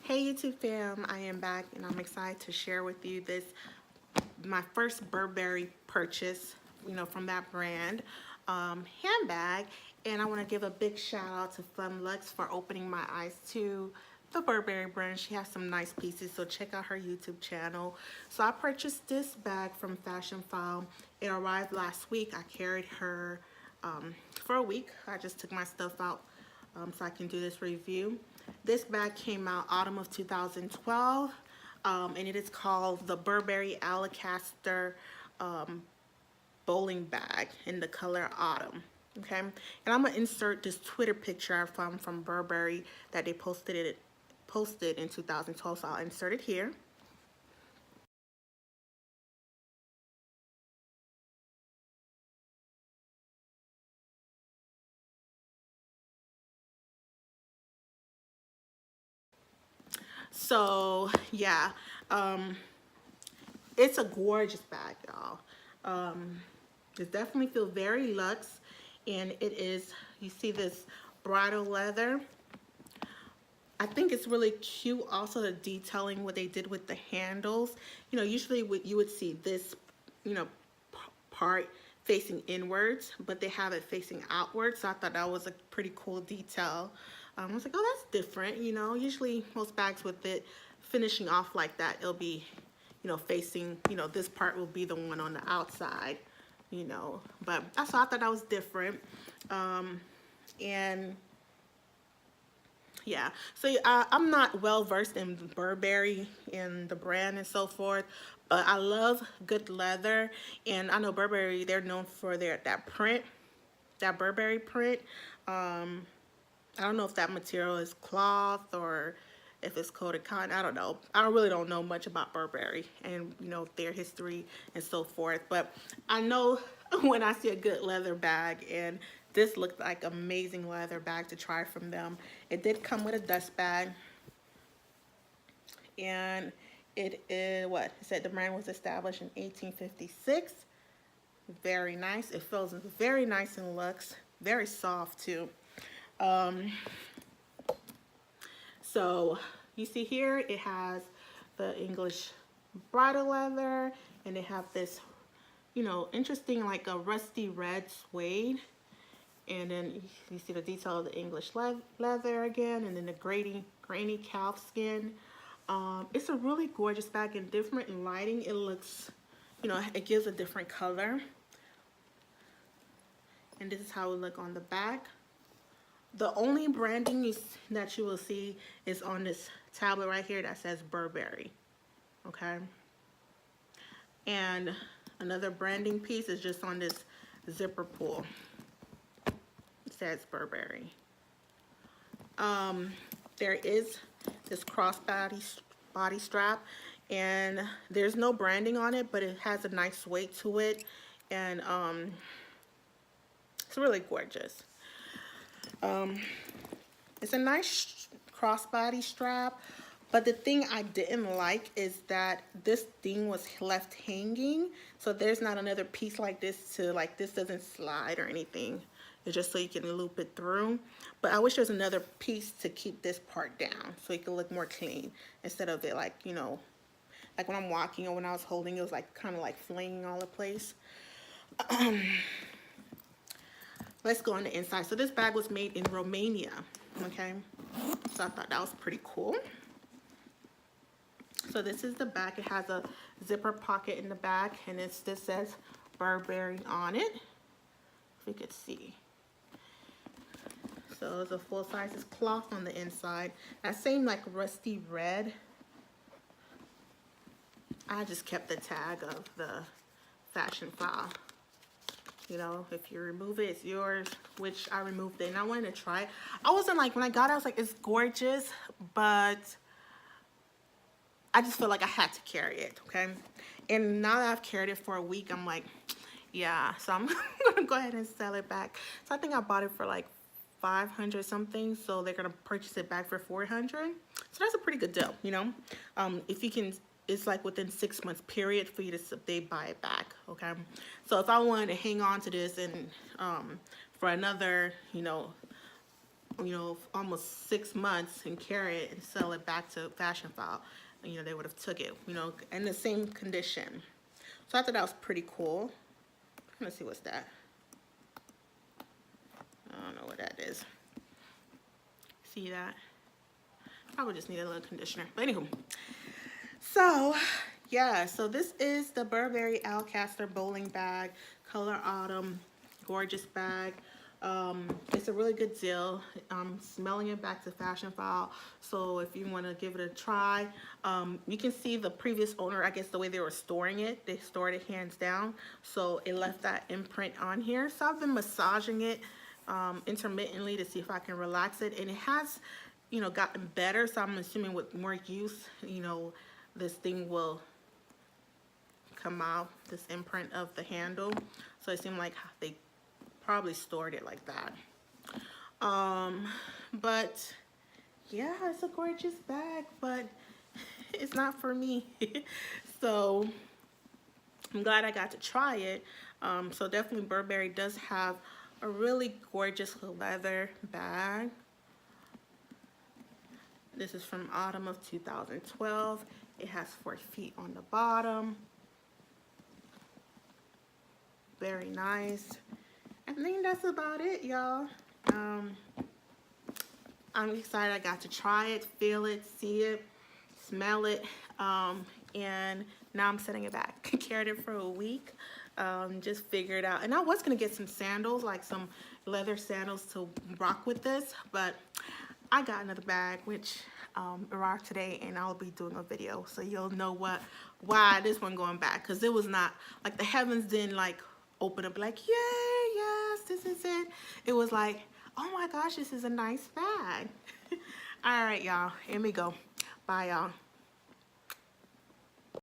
Hey YouTube fam, I am back and I'm excited to share with you my first Burberry purchase, from that brand handbag. And I want to give a big shout out to Fun Lux for opening my eyes to the Burberry brand. She has some nice pieces, so check out her YouTube channel. So I purchased this bag from Fashion File. It arrived last week. I carried her for a week. I just took my stuff out so I can do this review. This bag came out autumn of 2012, and it is called the Burberry Alchester bowling bag in the color autumn. Okay, and I'm gonna insert this Twitter picture I found from Burberry that they posted in 2012. So I'll insert it here. So yeah, it's a gorgeous bag, y'all. It definitely feels very luxe, and it is, you see this bridal leather. I think it's really cute also, the detailing, what they did with the handles. Usually you would see this, part facing inwards, but they have it facing outwards. So I thought that was a pretty cool detail. I was like, oh, that's different. Usually most bags with it finishing off like that, it'll be, facing, this part will be the one on the outside, but I thought that was different. And yeah, so I'm not well versed in Burberry and the brand and so forth, but I love good leather, and I know Burberry, they're known for that print, that Burberry print. I don't know if that material is cloth or if it's coated cotton. I don't know. I really don't know much about Burberry and their history and so forth. But I know when I see a good leather bag, and this looked like amazing leather bag to try from them. It did come with a dust bag, and it is what it said. The brand was established in 1856. Very nice. It feels very nice and luxe. Very soft too. So you see here, it has the English bridal leather, and they have this, interesting, like a rusty red suede. And then you see the detail of the English leather again, and then the grainy calfskin. It's a really gorgeous bag, and different in lighting. It looks, it gives a different color. And this is how it look on the back. The only branding that you will see is on this tablet right here that says Burberry, okay? And another branding piece is just on this zipper pull. It says Burberry. There is this body strap, and there's no branding on it, but it has a nice weight to it, and it's really gorgeous. It's a nice crossbody strap, but the thing I didn't like is that this thing was left hanging, so there's not another piece like this this doesn't slide or anything. It's just so you can loop it through. But I wish there was another piece to keep this part down so it could look more clean, instead of it like when I'm walking or when I was holding, it was like kind of like flinging all the place. Let's go on the inside. So this bag was made in Romania, okay? So I thought that was pretty cool. So this is the back. It has a zipper pocket in the back, and this says Burberry on it, if you could see. So it's a full size. It's cloth on the inside. That same like rusty red. I just kept the tag of the Fashion File. If you remove it, it's yours, which I removed it, and I wanted to try it. I wasn't like, when I got it, I was like, it's gorgeous, but I just feel like I had to carry it, okay? And now that I've carried it for a week, I'm like, yeah, so I'm gonna go ahead and sell it back. So I think I bought it for like 500 something, so they're gonna purchase it back for 400. So that's a pretty good deal, if you can. It's like within 6 months period for you to they buy it back, okay? So if I wanted to hang on to this and for another you know, almost 6 months and carry it and sell it back to Fashion File, you know, they would have took it, you know, in the same condition. So I thought that was pretty cool. Let's see, what's that? I don't know what that is. See that? Probably just need a little conditioner. But anywho, so yeah, so this is the Burberry Alchester bowling bag, color autumn, gorgeous bag. It's a really good deal. I'm smelling it back to Fashion File, so if you want to give it a try, you can see the previous owner, I guess the way they were storing it, they stored it hands down, so it left that imprint on here. So I've been massaging it intermittently to see if I can relax it, and it has, you know, gotten better. So I'm assuming with more use, you know, this thing will come out, this imprint of the handle. So it seemed like they probably stored it like that. But yeah, it's a gorgeous bag, but it's not for me. So I'm glad I got to try it. So definitely Burberry does have a really gorgeous leather bag. This is from autumn of 2012. It has 4 feet on the bottom. Very nice. I think that's about it, y'all. I'm excited I got to try it, feel it, see it, smell it, and now I'm setting it back. Carried it for a week, just figured out. And I was gonna get some sandals, like some leather sandals to rock with this, but I got another bag, which arrived today, and I'll be doing a video, so you'll know why this one going back, because it was not, like the heavens didn't like open up like, yay, yes, this is it. It was like, oh my gosh, this is a nice bag. All right, y'all, here we go. Bye, y'all.